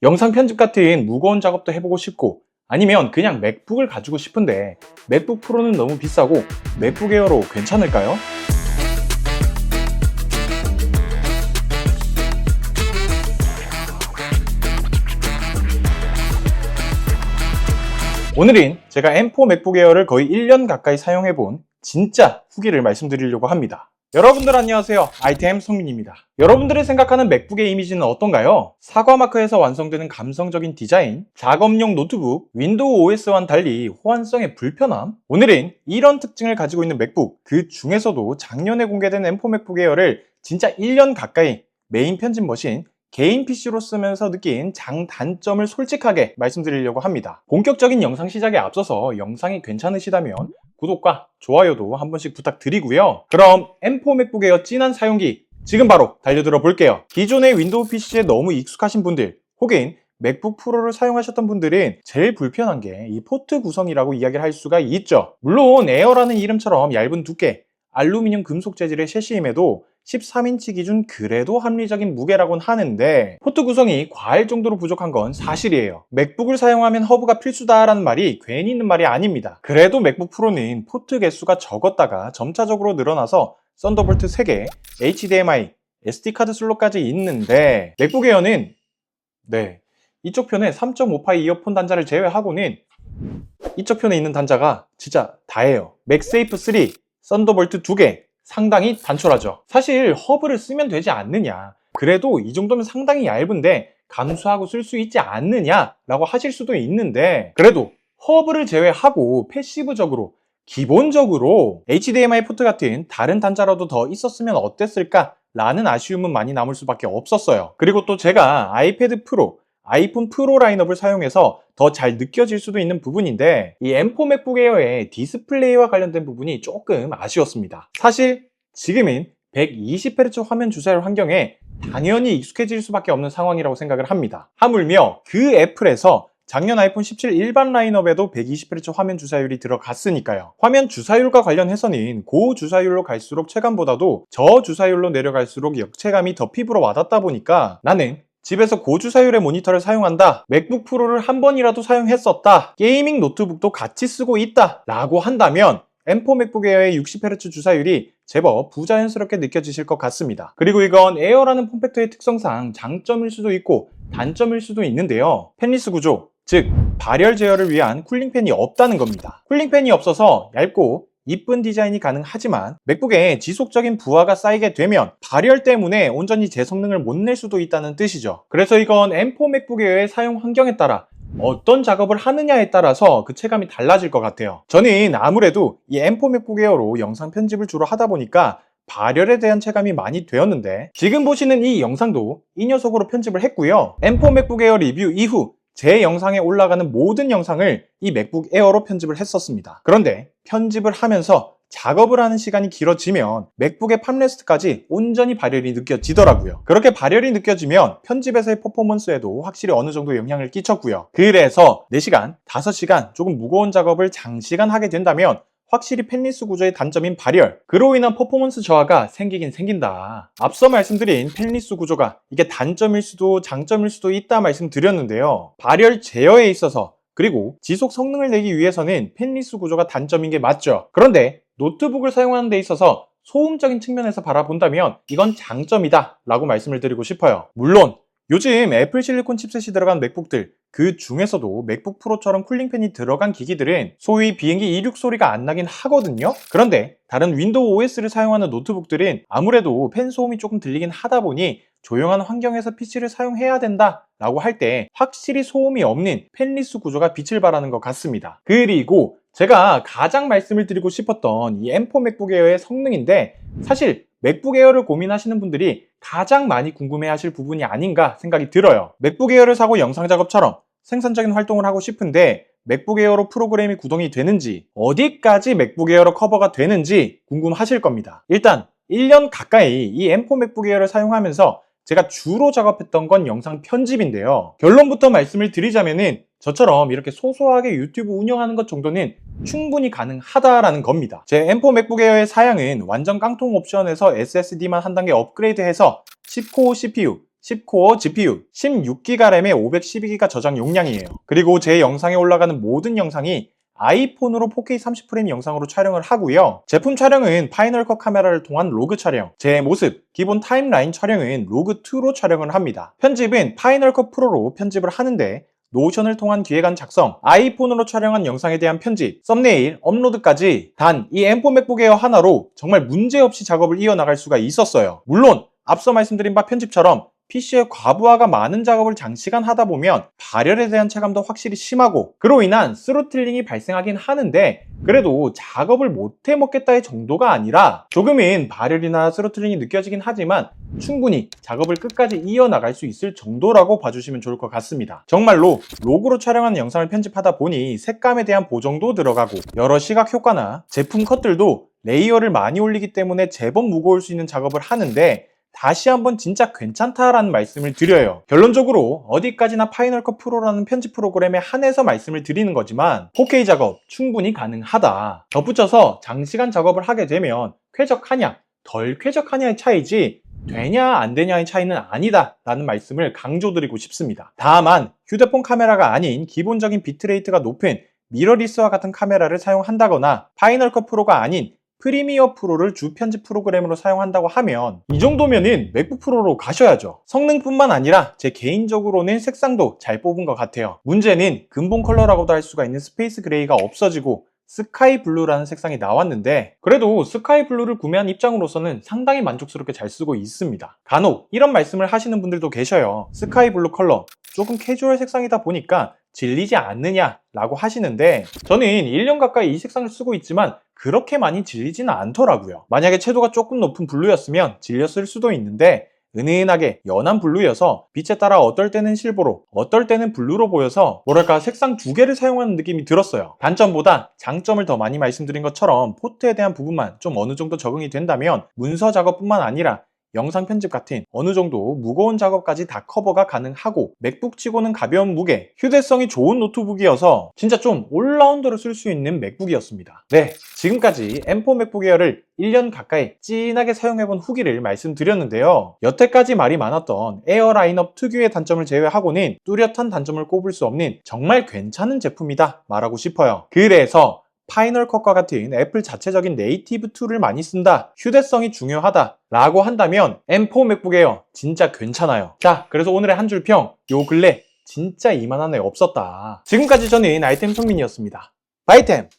영상 편집 같은 무거운 작업도 해보고 싶고 아니면 그냥 맥북을 가지고 싶은데 맥북 프로는 너무 비싸고 맥북 에어로 괜찮을까요? 오늘은 제가 M4 맥북 에어를 거의 1년 가까이 사용해본 진짜 후기를 말씀드리려고 합니다. 여러분들 안녕하세요. 아이템 성민입니다. 여러분들이 생각하는 맥북의 이미지는 어떤가요? 사과 마크에서 완성되는 감성적인 디자인, 작업용 노트북, 윈도우 OS와는 달리 호환성의 불편함? 오늘은 이런 특징을 가지고 있는 맥북, 그 중에서도 작년에 공개된 M4 맥북 에어를 진짜 1년 가까이 메인 편집 머신, 개인 PC로 쓰면서 느낀 장단점을 솔직하게 말씀드리려고 합니다. 본격적인 영상 시작에 앞서서 영상이 괜찮으시다면 구독과 좋아요도 한 번씩 부탁드리고요. 그럼 M4 맥북 에어 진한 사용기 지금 바로 달려들어 볼게요. 기존의 윈도우 PC에 너무 익숙하신 분들 혹은 맥북 프로를 사용하셨던 분들은 제일 불편한 게 이 포트 구성이라고 이야기를 할 수가 있죠. 물론 에어라는 이름처럼 얇은 두께, 알루미늄 금속 재질의 셰시임에도 13인치 기준 그래도 합리적인 무게라곤 하는데 포트 구성이 과할 정도로 부족한 건 사실이에요. 맥북을 사용하면 허브가 필수다라는 말이 괜히 있는 말이 아닙니다. 그래도 맥북 프로는 포트 개수가 적었다가 점차적으로 늘어나서 썬더볼트 3개, HDMI, SD카드 슬롯까지 있는데 맥북 에어는 이쪽 편에 3.5파이 이어폰 단자를 제외하고는 이쪽 편에 있는 단자가 진짜 다예요. 맥세이프 3, 썬더볼트 2개, 상당히 단촐하죠. 사실 허브를 쓰면 되지 않느냐, 그래도 이 정도면 상당히 얇은데 감수하고 쓸 수 있지 않느냐 라고 하실 수도 있는데, 그래도 허브를 제외하고 패시브적으로 기본적으로 HDMI 포트 같은 다른 단자라도 더 있었으면 어땠을까 라는 아쉬움은 많이 남을 수밖에 없었어요. 그리고 또 제가 아이패드 프로, 아이폰 프로 라인업을 사용해서 더 잘 느껴질 수도 있는 부분인데 이 M4 맥북 에어의 디스플레이와 관련된 부분이 조금 아쉬웠습니다. 사실 지금은 120Hz 화면 주사율 환경에 당연히 익숙해질 수밖에 없는 상황이라고 생각을 합니다. 하물며 그 애플에서 작년 아이폰 17 일반 라인업에도 120Hz 화면 주사율이 들어갔으니까요. 화면 주사율과 관련해서는 고주사율로 갈수록 체감보다도 저주사율로 내려갈수록 역체감이 더 피부로 와닿다 보니까 나는 집에서 고주사율의 모니터를 사용한다, 맥북 프로를 한 번이라도 사용했었다, 게이밍 노트북도 같이 쓰고 있다 라고 한다면 M4 맥북 에어의 60Hz 주사율이 제법 부자연스럽게 느껴지실 것 같습니다. 그리고 이건 에어라는 폼팩터의 특성상 장점일 수도 있고 단점일 수도 있는데요. 팬리스 구조, 즉 발열 제어를 위한 쿨링팬이 없다는 겁니다. 쿨링팬이 없어서 얇고 이쁜 디자인이 가능하지만 맥북에 지속적인 부하가 쌓이게 되면 발열 때문에 온전히 제 성능을 못 낼 수도 있다는 뜻이죠. 그래서 이건 M4 맥북 에어의 사용 환경에 따라 어떤 작업을 하느냐에 따라서 그 체감이 달라질 것 같아요. 저는 아무래도 이 M4 맥북 에어로 영상 편집을 주로 하다 보니까 발열에 대한 체감이 많이 되었는데, 지금 보시는 이 영상도 이 녀석으로 편집을 했고요. M4 맥북 에어 리뷰 이후 제 영상에 올라가는 모든 영상을 이 맥북 에어로 편집을 했었습니다. 그런데 편집을 하면서 작업을 하는 시간이 길어지면 맥북의 팜레스트까지 온전히 발열이 느껴지더라고요. 그렇게 발열이 느껴지면 편집에서의 퍼포먼스에도 확실히 어느 정도 영향을 끼쳤고요. 그래서 4시간, 5시간 조금 무거운 작업을 장시간 하게 된다면 확실히 팬리스 구조의 단점인 발열, 그로 인한 퍼포먼스 저하가 생기긴 생긴다. 앞서 말씀드린 팬리스 구조가 이게 단점일 수도 장점일 수도 있다 말씀드렸는데요. 발열 제어에 있어서 그리고 지속 성능을 내기 위해서는 팬리스 구조가 단점인 게 맞죠. 그런데 노트북을 사용하는 데 있어서 소음적인 측면에서 바라본다면 이건 장점이다 라고 말씀을 드리고 싶어요. 물론 요즘 애플 실리콘 칩셋이 들어간 맥북들, 그 중에서도 맥북 프로처럼 쿨링팬이 들어간 기기들은 소위 비행기 이륙 소리가 안 나긴 하거든요. 그런데 다른 윈도우 OS를 사용하는 노트북들은 아무래도 팬 소음이 조금 들리긴 하다 보니 조용한 환경에서 PC를 사용해야 된다 라고 할 때 확실히 소음이 없는 팬리스 구조가 빛을 발하는 것 같습니다. 그리고 제가 가장 말씀을 드리고 싶었던 이 M4 맥북 에어의 성능인데, 사실 맥북 에어를 고민하시는 분들이 가장 많이 궁금해하실 부분이 아닌가 생각이 들어요. 맥북 에어를 사고 영상 작업처럼 생산적인 활동을 하고 싶은데 맥북 에어로 프로그램이 구동이 되는지, 어디까지 맥북 에어로 커버가 되는지 궁금하실 겁니다. 일단 1년 가까이 이 M4 맥북 에어를 사용하면서 제가 주로 작업했던 건 영상 편집인데요. 결론부터 말씀을 드리자면은 저처럼 이렇게 소소하게 유튜브 운영하는 것 정도는 충분히 가능하다라는 겁니다. 제 M4 맥북 에어의 사양은 완전 깡통 옵션에서 SSD만 한 단계 업그레이드해서 10코어 CPU, 10코어 GPU, 16기가 램에 512기가 저장 용량이에요. 그리고 제 영상에 올라가는 모든 영상이 아이폰으로 4K 30프레임 영상으로 촬영을 하고요. 제품 촬영은 파이널 컷 카메라를 통한 로그 촬영, 제 모습, 기본 타임라인 촬영은 로그2로 촬영을 합니다. 편집은 파이널 컷 프로로 편집을 하는데 노션을 통한 기획안 작성, 아이폰으로 촬영한 영상에 대한 편집, 썸네일, 업로드까지 단 이 M4 맥북 에어 하나로 정말 문제없이 작업을 이어나갈 수가 있었어요. 물론 앞서 말씀드린 바 편집처럼 PC의 과부하가 많은 작업을 장시간 하다 보면 발열에 대한 체감도 확실히 심하고 그로 인한 스로틀링이 발생하긴 하는데 그래도 작업을 못해 먹겠다의 정도가 아니라 조금은 발열이나 스로틀링이 느껴지긴 하지만 충분히 작업을 끝까지 이어나갈 수 있을 정도라고 봐주시면 좋을 것 같습니다. 정말로 로그로 촬영하는 영상을 편집하다 보니 색감에 대한 보정도 들어가고 여러 시각 효과나 제품 컷들도 레이어를 많이 올리기 때문에 제법 무거울 수 있는 작업을 하는데 다시 한번 진짜 괜찮다라는 말씀을 드려요. 결론적으로 어디까지나 파이널 컷 프로라는 편집 프로그램에 한해서 말씀을 드리는 거지만 4K 작업 충분히 가능하다. 덧붙여서 장시간 작업을 하게 되면 쾌적하냐 덜 쾌적하냐의 차이지 되냐 안 되냐의 차이는 아니다 라는 말씀을 강조드리고 싶습니다. 다만 휴대폰 카메라가 아닌 기본적인 비트레이트가 높은 미러리스와 같은 카메라를 사용한다거나 파이널 컷 프로가 아닌 프리미어 프로를 주 편집 프로그램으로 사용한다고 하면 이 정도면은 맥북 프로로 가셔야죠. 성능뿐만 아니라 제 개인적으로는 색상도 잘 뽑은 것 같아요. 문제는 근본 컬러라고도 할 수가 있는 스페이스 그레이가 없어지고 스카이 블루라는 색상이 나왔는데 그래도 스카이 블루를 구매한 입장으로서는 상당히 만족스럽게 잘 쓰고 있습니다. 간혹 이런 말씀을 하시는 분들도 계셔요. 스카이 블루 컬러 조금 캐주얼 색상이다 보니까 질리지 않느냐 라고 하시는데 저는 1년 가까이 이 색상을 쓰고 있지만 그렇게 많이 질리지는 않더라고요. 만약에 채도가 조금 높은 블루였으면 질렸을 수도 있는데 은은하게 연한 블루여서 빛에 따라 어떨 때는 실버로 어떨 때는 블루로 보여서 뭐랄까 색상 두 개를 사용하는 느낌이 들었어요. 단점보다 장점을 더 많이 말씀드린 것처럼 포트에 대한 부분만 좀 어느 정도 적응이 된다면 문서 작업뿐만 아니라 영상 편집 같은 어느 정도 무거운 작업까지 다 커버가 가능하고 맥북 치고는 가벼운 무게, 휴대성이 좋은 노트북이어서 진짜 좀 올라운더로 쓸 수 있는 맥북이었습니다. 네, 지금까지 M4 맥북 에어를 1년 가까이 진하게 사용해본 후기를 말씀드렸는데요. 여태까지 말이 많았던 에어 라인업 특유의 단점을 제외하고는 뚜렷한 단점을 꼽을 수 없는 정말 괜찮은 제품이다 말하고 싶어요. 그래서 파이널 컷과 같은 애플 자체적인 네이티브 툴을 많이 쓴다, 휴대성이 중요하다 라고 한다면 M4 맥북 에어 진짜 괜찮아요. 자, 그래서 오늘의 한 줄 평, 요 근래 진짜 이만한 애 없었다. 지금까지 저는 아이템 성민이었습니다. 바이템!